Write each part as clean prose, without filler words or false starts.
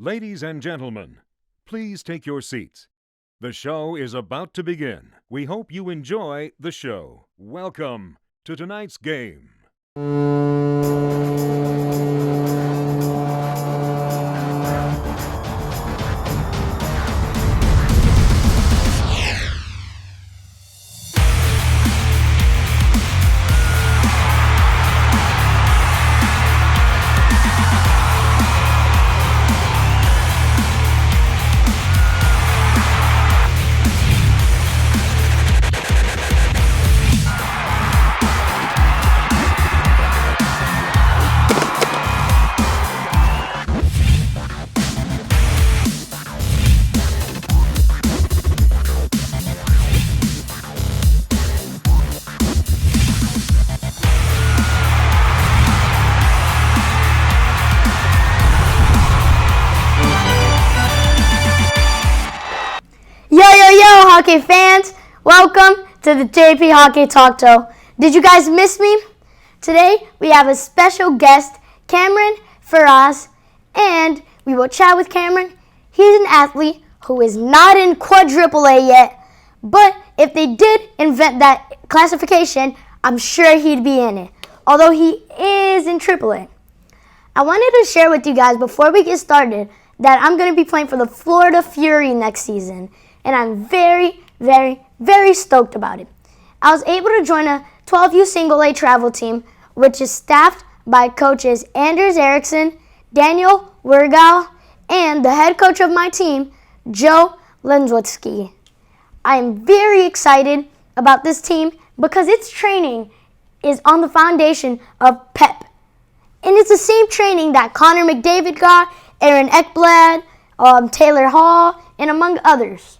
Ladies and gentlemen, please take your seats. The show is about to begin. We hope you enjoy the show. Welcome to tonight's game. Hockey fans, welcome to the JP Hockey Talk Show. Did you guys miss me? Today we have a special guest, Cameron FERRAZ, and we will chat with Cameron. He's an athlete who is not in quadruple A yet, but if they did invent that classification, I'm sure he'd be in it, although he is in triple A. I wanted to share with you guys before we get started that I'm going to be playing for the Florida Fury next season. And I'm very, very, very stoked about it. I was able to join a 12U single A travel team, which is staffed by coaches Anders Eriksson, Daniel Wergau, and the head coach of my team, Joe Lenzwitsky. I am very excited about this team because its training is on the foundation of PEP. And it's the same training that Connor McDavid got, Aaron Ekblad, Taylor Hall, and among others.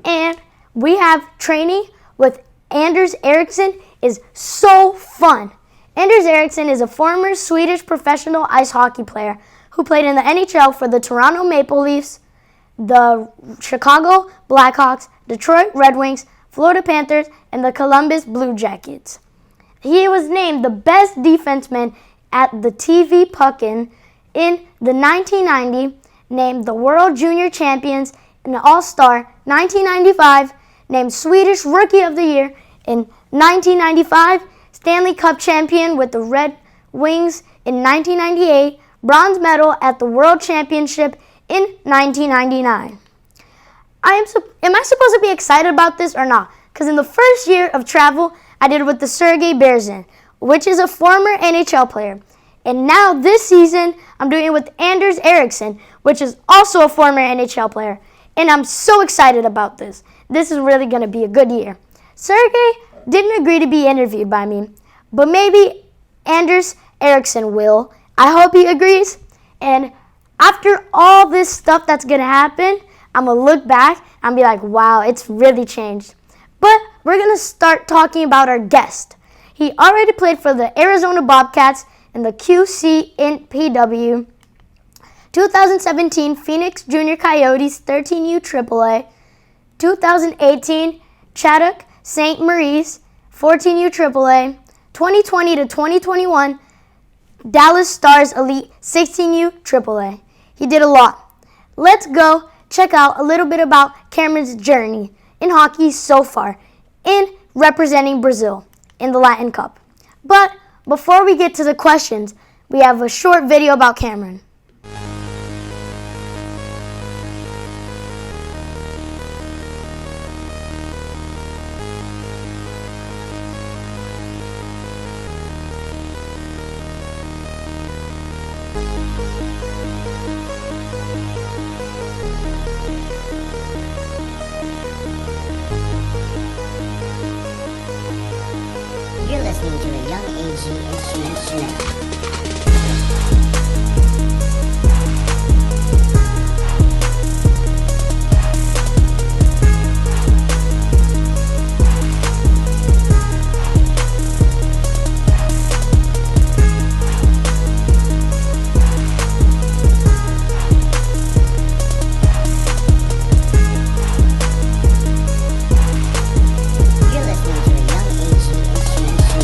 And we have training with Anders Eriksson is so fun. Anders Eriksson is a former Swedish professional ice hockey player who played in the NHL for the Toronto Maple Leafs, the Chicago Blackhawks, Detroit Red Wings, Florida Panthers, and the Columbus Blue Jackets. He was named the best defenseman at the TV Puckin in the 1990, named the World Junior Champions, an All-Star 1995, named Swedish Rookie of the Year in 1995, Stanley Cup champion with the Red Wings in 1998, bronze medal at the World Championship in 1999. Am I supposed to be excited about this or not? Because in the first year of travel, I did it with the Sergei Berzin, which is a former NHL player. And now this season, I'm doing it with Anders Eriksson, which is also a former NHL player. And I'm so excited about this. This is really going to be a good year. Sergei didn't agree to be interviewed by me, but maybe Anders Eriksson will. I hope he agrees. And after all this stuff that's going to happen, I'm going to look back and be like, wow, it's really changed. But we're going to start talking about our guest. He already played for the Arizona Bobcats and the QC Int PW. 2017 Phoenix Junior Coyotes 13U AAA, 2018 Shattuck St. 14U AAA, 2020 to 2021 Dallas Stars Elite 16U AAA. He did a lot. Let's go check out a little bit about Cameron's journey in hockey so far in representing Brazil in the Latin Cup. But before we get to the questions, we have a short video about Cameron. You're listening to a Young AG Instruments Show. You're listening to a Young AG Instruments Show.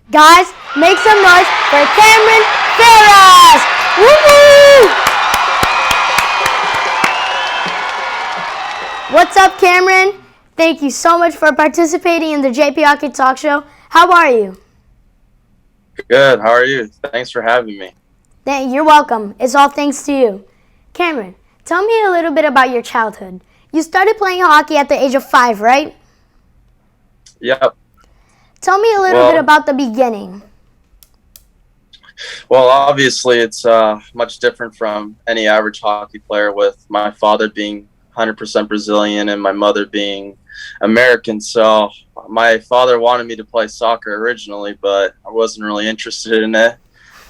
Guys, make some noise for Cameron FERRAZ! Woo-hoo! What's up, Cameron? Thank you so much for participating in the JP Hockey Talk Show. How are you? Good. How are you? Thanks for having me. You're welcome. It's all thanks to you. Cameron, tell me a little bit about your childhood. You started playing hockey at the age of 5, right? Yep. Tell me a little bit about the beginning. Well, obviously, it's much different from any average hockey player, with my father being 100% Brazilian and my mother being American. So my father wanted me to play soccer originally, but I wasn't really interested in it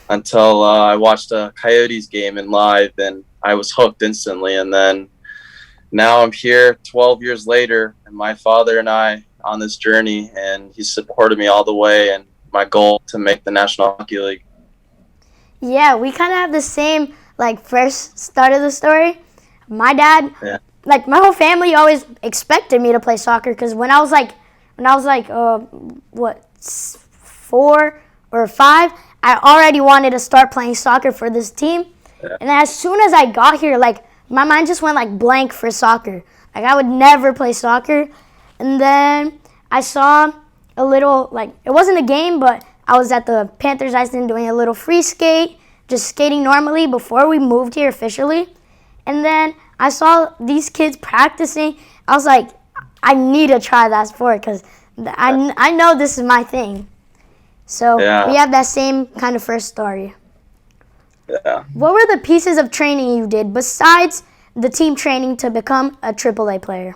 until I watched a Coyotes game in live, and I was hooked instantly. And then now I'm here 12 years later, and my father and I on this journey, and he supported me all the way, and my goal to make the National Hockey League. Yeah, we kind of have the same, first start of the story. My dad, my whole family always expected me to play soccer, because when I was 4 or 5, I already wanted to start playing soccer for this team. Yeah. And as soon as I got here, my mind just went blank for soccer. I would never play soccer. And then I saw a little, it wasn't a game, but I was at the Panthers Ice doing a little free skate, just skating normally before we moved here officially. And then I saw these kids practicing. I was like, I need to try that sport, because I know this is my thing. So we have that same kind of first story. Yeah. What were the pieces of training you did besides the team training to become a AAA player?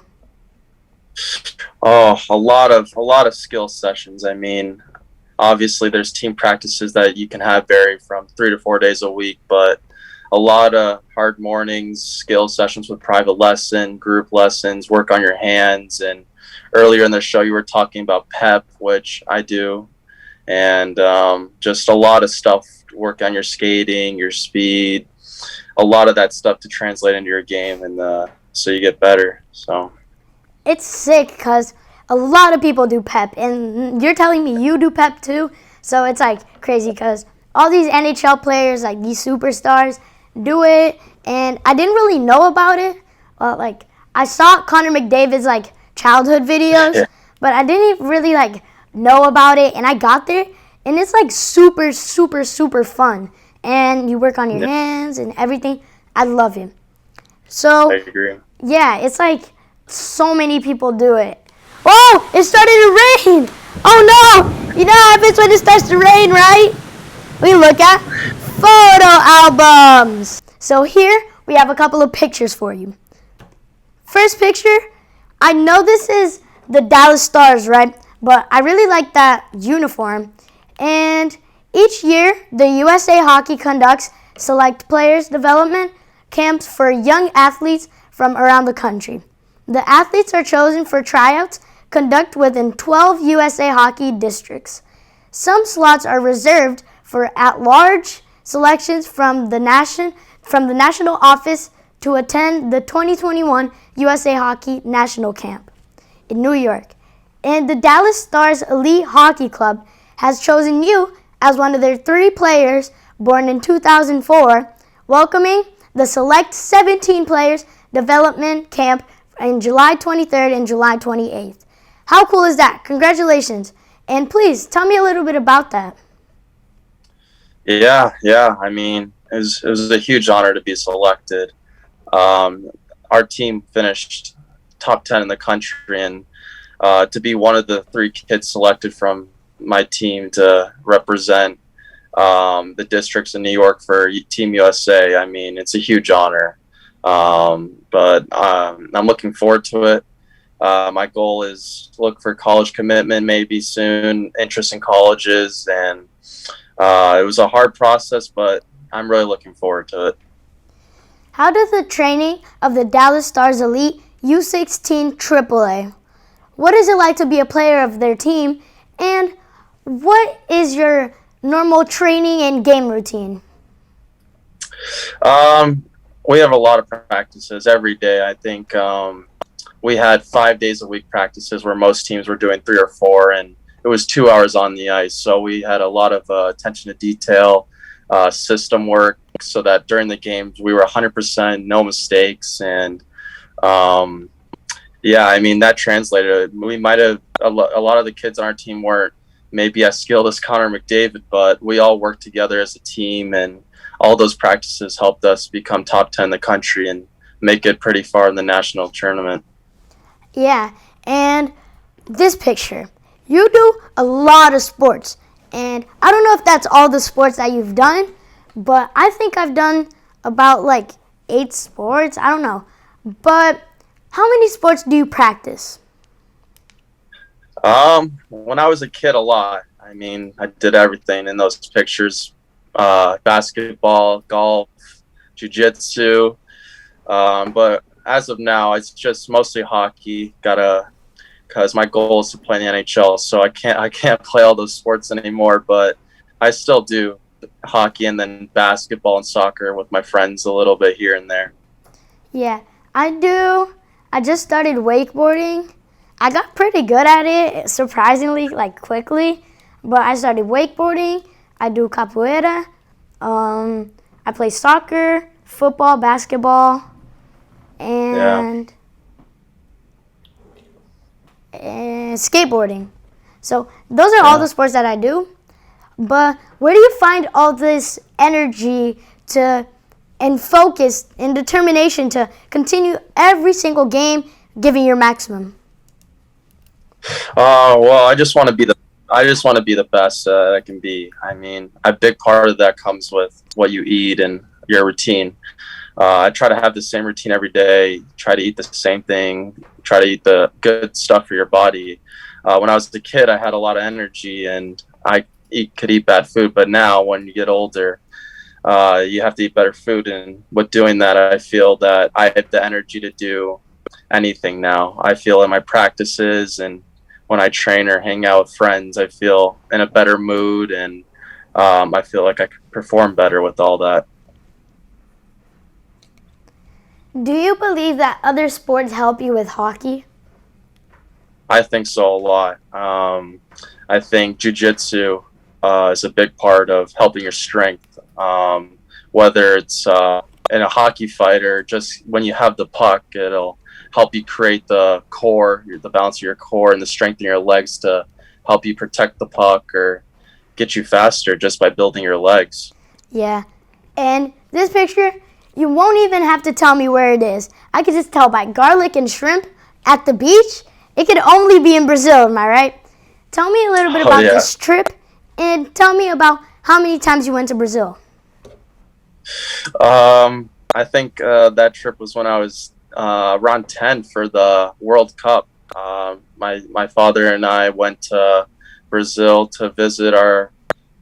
Oh, a lot of skill sessions. I mean, obviously there's team practices that you can have vary from 3 to 4 days a week, but a lot of hard mornings, skill sessions with private lesson, group lessons, work on your hands. And earlier in the show you were talking about PEP, which I do, and just a lot of stuff, work on your skating, your speed, a lot of that stuff to translate into your game, and so you get better. So it's sick, because a lot of people do PEP, and you're telling me you do PEP too, so it's crazy, because all these NHL players, these superstars, do it, and I didn't really know about it. I saw Connor McDavid's childhood videos, but I didn't really know about it, and I got there, and it's super, super, super fun, and you work on your hands and everything. I love it. So I agree. Yeah, it's so many people do it. Whoa! It started to rain! Oh no! You know what happens when it starts to rain, right? We look at photo albums. So here we have a couple of pictures for you. First picture, I know this is the Dallas Stars, right? But I really like that uniform. And each year, the USA Hockey conducts select players development camps for young athletes from around the country. The athletes are chosen for tryouts conducted within 12 USA Hockey districts. Some slots are reserved for at-large selections from the national office to attend the 2021 USA Hockey National Camp in New York. And the Dallas Stars Elite Hockey Club has chosen you as one of their 3 players born in 2004, welcoming the Select 17 Players Development Camp in July 23rd and July 28th. How cool is that? Congratulations. And please, tell me a little bit about that. Yeah. I mean, it was a huge honor to be selected. Our team finished top 10 in the country, and to be one of the 3 kids selected from my team to represent the districts in New York for Team USA, I mean, it's a huge honor. But I'm looking forward to it. My goal is to look for college commitment maybe soon, interest in colleges, and it was a hard process, but I'm really looking forward to it. How does the training of the Dallas Stars Elite U16 AAA? What is it like to be a player of their team, and what is your normal training and game routine? We have a lot of practices every day. I think we had 5 days a week practices where most teams were doing 3 or 4, and it was 2 hours on the ice. So we had a lot of attention to detail, system work, so that during the games we were 100%, no mistakes. And yeah, I mean, that translated. We might have, a lot of the kids on our team weren't maybe as skilled as Connor McDavid, but we all worked together as a team, and all those practices helped us become top 10 in the country and make it pretty far in the national tournament. Yeah, and this picture, you do a lot of sports, and I don't know if that's all the sports that you've done, but I think I've done about like 8 sports. I don't know, but how many sports do you practice? When I was a kid, a lot. I mean, I did everything in those pictures: basketball, golf, jiu-jitsu. But as of now, it's just mostly hockey. Because my goal is to play in the NHL, so I can't play all those sports anymore. But I still do hockey and then basketball and soccer with my friends a little bit here and there. Yeah, I do. I just started wakeboarding. I got pretty good at it, surprisingly, like quickly. But I started wakeboarding. I do capoeira. I play soccer, football, basketball, and skateboarding. So those are all the sports that I do. But where do you find all this energy and focus and determination to continue every single game, giving your maximum? Well, I just want to be the best I can be. I mean, a big part of that comes with what you eat and your routine. I try to have the same routine every day, try to eat the same thing, try to eat the good stuff for your body. When I was a kid, I had a lot of energy and I could eat bad food, but now when you get older, you have to eat better food. And with doing that, I feel that I have the energy to do anything now. I feel in my practices and when I train or hang out with friends, I feel in a better mood, and I feel like I can perform better with all that. Do you believe that other sports help you with hockey? I think so a lot. I think jiu-jitsu is a big part of helping your strength, whether it's in a hockey fight or just when you have the puck, it'll help you create the core, the balance of your core and the strength in your legs to help you protect the puck or get you faster just by building your legs. Yeah, and this picture, you won't even have to tell me where it is. I could just tell by garlic and shrimp at the beach. It could only be in Brazil, am I right? Tell me a little bit about this trip, and tell me about how many times you went to Brazil. I think that trip was when I was around 10 for the World Cup. My father and I went to Brazil to visit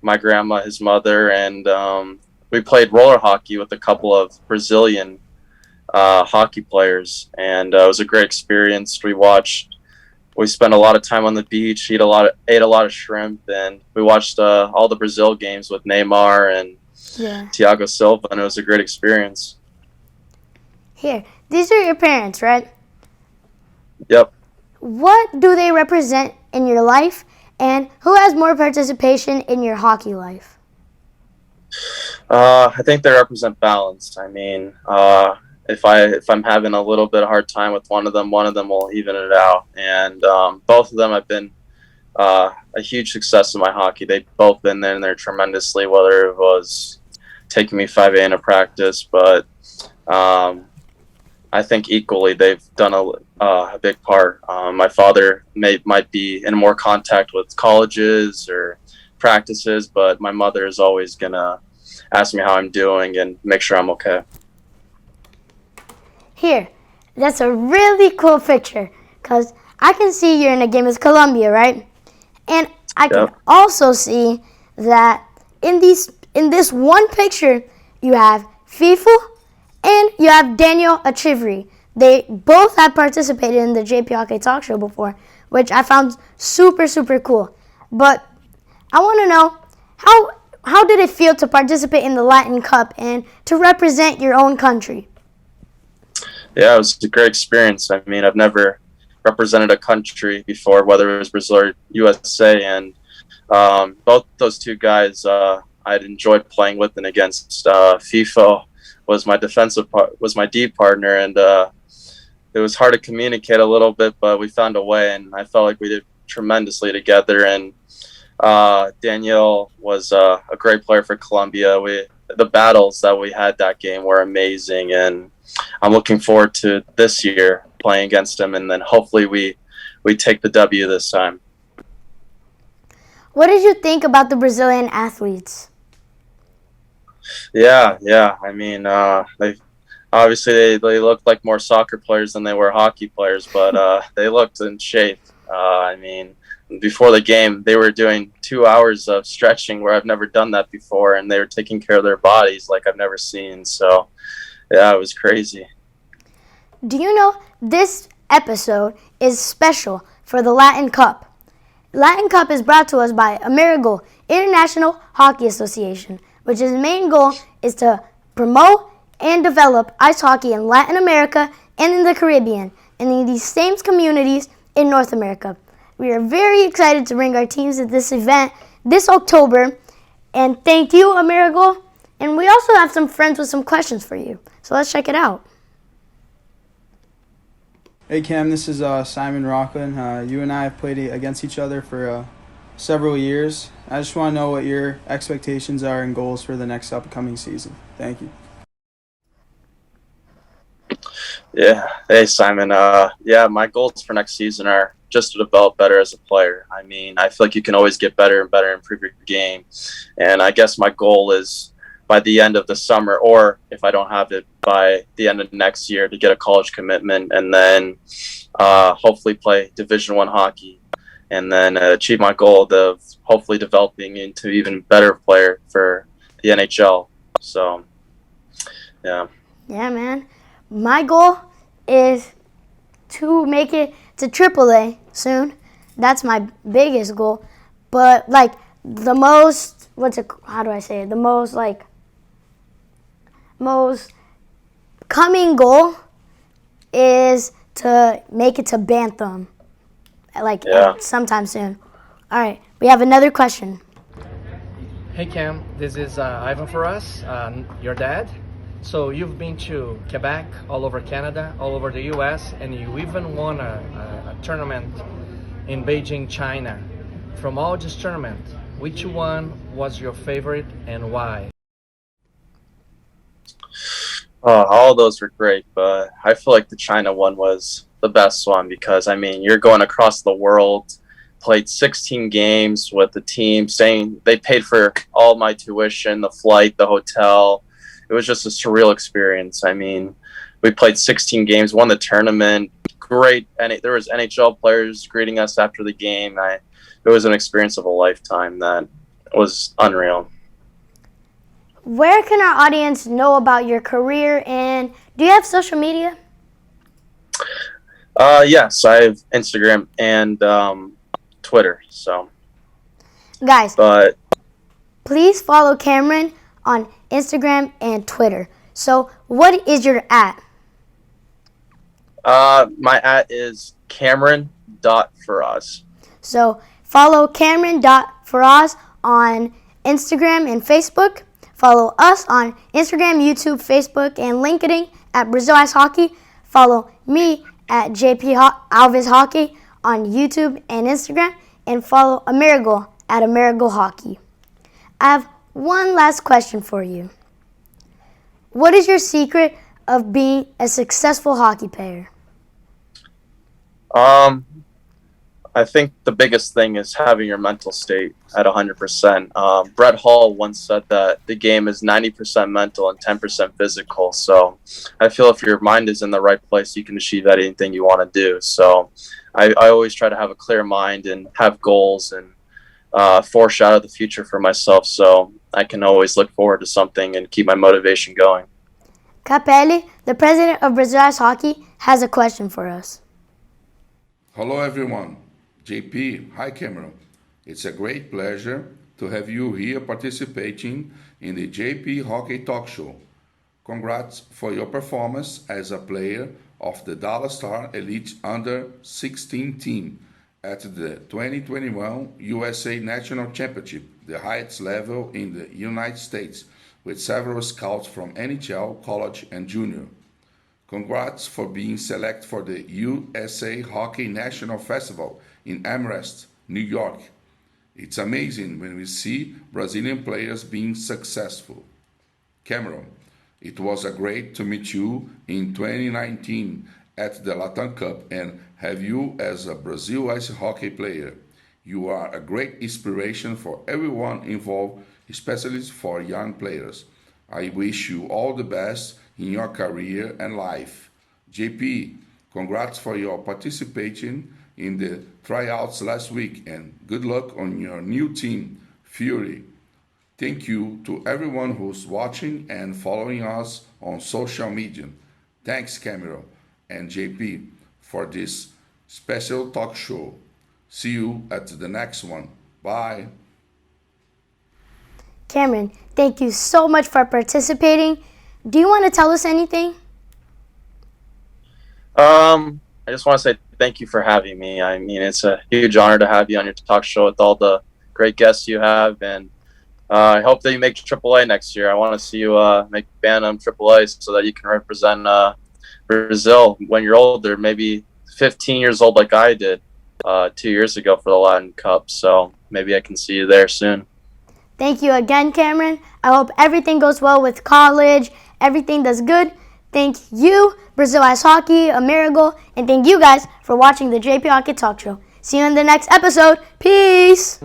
my grandma, his mother, and we played roller hockey with a couple of Brazilian hockey players, and it was a great experience. We spent a lot of time on the beach, ate a lot of shrimp, and we watched all the Brazil games with Neymar and Thiago Silva, and it was a great experience. Here, these are your parents, right? Yep. What do they represent in your life, and who has more participation in your hockey life? I think they represent balance. I mean, if I'm having a little bit of hard time with one of them will even it out. And both of them have been a huge success in my hockey. They've both been in there tremendously, whether it was taking me 5 a.m. to practice, but I think equally they've done a big part. My father might be in more contact with colleges or practices, but my mother is always going to ask me how I'm doing and make sure I'm okay. Here, that's a really cool picture because I can see you're in a game with Colombia, right? And I can also see that in this one picture, you have FIFA and you have Daniel Achivri. They both have participated in the JP Hockey Talk Show before, which I found super, super cool. But I want to know, how did it feel to participate in the Latin Cup and to represent your own country? Yeah, it was a great experience. I mean, I've never represented a country before, whether it was Brazil or USA. And both those two guys I'd enjoyed playing with and against. FIFO was my was my D partner, and it was hard to communicate a little bit, but we found a way, and I felt like we did tremendously together. And Daniel was a great player for Colombia. The battles that we had that game were amazing, and I'm looking forward to this year playing against him, and then hopefully we take the W this time. What did you think about the Brazilian athletes? Yeah. I mean, they looked like more soccer players than they were hockey players, but they looked in shape. I mean, before the game, they were doing 2 hours of stretching where I've never done that before, and they were taking care of their bodies like I've never seen. So, yeah, it was crazy. Do you know this episode is special for the Latin Cup? Latin Cup is brought to us by AMERIGOL, International Hockey Association, which its main goal is to promote and develop ice hockey in Latin America and in the Caribbean, and in these same communities in North America. We are very excited to bring our teams to this event this October, and thank you, AMERIGOL. And we also have some friends with some questions for you, so let's check it out. Hey Cam, this is Simon Rockland. You and I have played against each other for several years. I just want to know what your expectations are and goals for the next upcoming season. Thank you. Yeah. Hey, Simon. My goals for next season are just to develop better as a player. I mean, I feel like you can always get better and better, improve your game. And I guess my goal is by the end of the summer, or if I don't have it, by the end of next year, to get a college commitment, and then hopefully play Division I hockey, and then achieve my goal of hopefully developing into even better player for the NHL. So, yeah. Yeah, man. My goal is to make it to AAA soon. That's my biggest goal. But like the most, most coming goal is to make it to Bantam, sometime soon. All right, we have another question. Hey Cam, this is Ivan FERRAZ, your dad. So you've been to Quebec, all over Canada, all over the US, and you even won a tournament in Beijing, China. From all this tournament, which one was your favorite and why? All those were great, but I feel like the China one was the best one because, I mean, you're going across the world, played 16 games with the team, saying they paid for all my tuition, the flight, the hotel. It was just a surreal experience. I mean, we played 16 games, won the tournament, great. And there was NHL players greeting us after the game. It was an experience of a lifetime that was unreal. Where can our audience know about your career, and do you have social media? Yes, I have Instagram and Twitter. So, guys, please follow Cameron on Instagram and Twitter. So, what is your @? My @ is Cameron.FERRAZ. So, follow Cameron.FERRAZ on Instagram and Facebook. Follow us on Instagram, YouTube, Facebook, and LinkedIn at Brazil Ice Hockey. Follow me at JP Alves Hockey on YouTube and Instagram. And follow AMERIGOL at AMERIGOL Hockey. I have one last question for you. What is your secret of being a successful hockey player? I think the biggest thing is having your mental state at 100%. Brett Hall once said that the game is 90% mental and 10% physical. So I feel if your mind is in the right place, you can achieve anything you want to do. So I always try to have a clear mind and have goals and foreshadow the future for myself, so I can always look forward to something and keep my motivation going. Capelli, the president of Brazil Ice Hockey, has a question for us. Hello everyone. JP, hi Cameron. It's a great pleasure to have you here participating in the JP Hockey Talk Show. Congrats for your performance as a player of the Dallas Star Elite Under 16 team at the 2021 USA National Championship, the highest level in the United States, with several scouts from NHL, college, and junior. Congrats for being selected for the USA Hockey National Festival in Amherst, New York. It's amazing when we see Brazilian players being successful. Cameron, it was a great to meet you in 2019 at the Latam Cup and have you as a Brazil ice hockey player. You are a great inspiration for everyone involved, especially for young players. I wish you all the best in your career and life. JP, congrats for your participation in the tryouts last week and good luck on your new team, Fury. Thank you to everyone who's watching and following us on social media. Thanks, Cameron and JP, for this special talk show. See you at the next one. Bye. Cameron, thank you so much for participating. Do you want to tell us anything? I just want to say thank you for having me. I mean, it's a huge honor to have you on your talk show with all the great guests you have, and I hope that you make AAA next year. I want to see you make Bantam AAA so that you can represent Brazil when you're older, maybe 15 years old like I did 2 years ago for the Latin Cup. So maybe I can see you there soon. Thank you again, Cameron. I hope everything goes well with college, everything does good. Thank you, Brazil Ice Hockey, AMERIGOL, and thank you guys for watching the JP Hockey Talk Show. See you in the next episode. Peace!